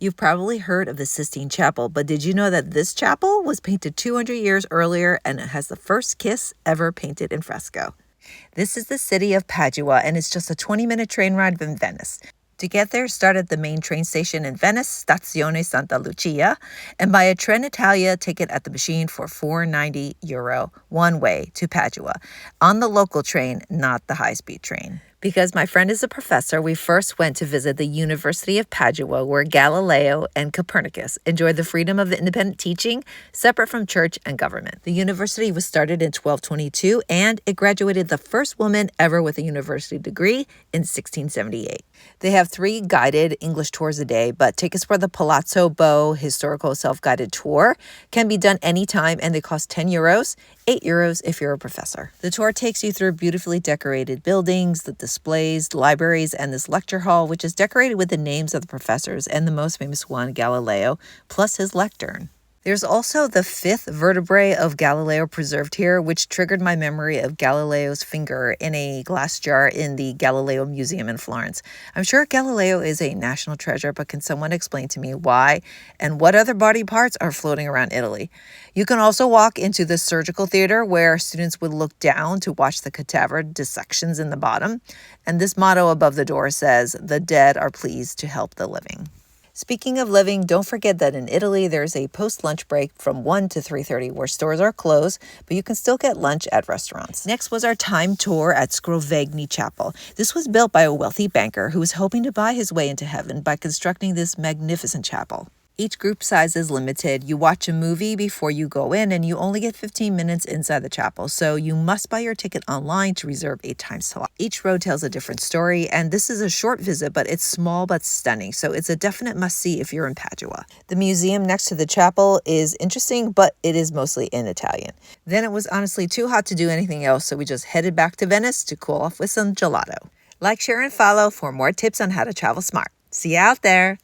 You've probably heard of the Sistine Chapel, but did you know that this chapel was painted 200 years earlier and it has the first kiss ever painted in fresco? This is the city of Padua, and it's just a 20-minute train ride from Venice. To get there, start at the main train station in Venice, Stazione Santa Lucia, and buy a Trenitalia ticket at the machine for €4.90 one way to Padua on the local train, not the high-speed train. Because my friend is a professor, we first went to visit the University of Padua, where Galileo and Copernicus enjoyed the freedom of independent teaching, separate from church and government. The university was started in 1222, and it graduated the first woman ever with a university degree in 1678. They have 3 guided English tours a day, but tickets for the Palazzo Bo historical self-guided tour can be done anytime, and they cost €10, €8 if you're a professor. The tour takes you through beautifully decorated buildings, the displays, libraries, and this lecture hall, which is decorated with the names of the professors and the most famous one, Galileo, plus his lectern. There's also the 5th vertebrae of Galileo preserved here, which triggered my memory of Galileo's finger in a glass jar in the Galileo Museum in Florence. I'm sure Galileo is a national treasure, but can someone explain to me why and what other body parts are floating around Italy? You can also walk into the surgical theater where students would look down to watch the cadaver dissections in the bottom. And this motto above the door says, "The dead are pleased to help the living." Speaking of living, don't forget that in Italy, there's a post-lunch break from 1 to 3:30 where stores are closed, but you can still get lunch at restaurants. Next was our time tour at Scrovegni Chapel. This was built by a wealthy banker who was hoping to buy his way into heaven by constructing this magnificent chapel. Each group size is limited. You watch a movie before you go in, and you only get 15 minutes inside the chapel, so you must buy your ticket online to reserve a time slot. Each row tells a different story, and this is a short visit, but it's small but stunning, so it's a definite must-see if you're in Padua. The museum next to the chapel is interesting, but it is mostly in Italian. Then it was honestly too hot to do anything else, so we just headed back to Venice to cool off with some gelato. Like, share, and follow for more tips on how to travel smart. See you out there!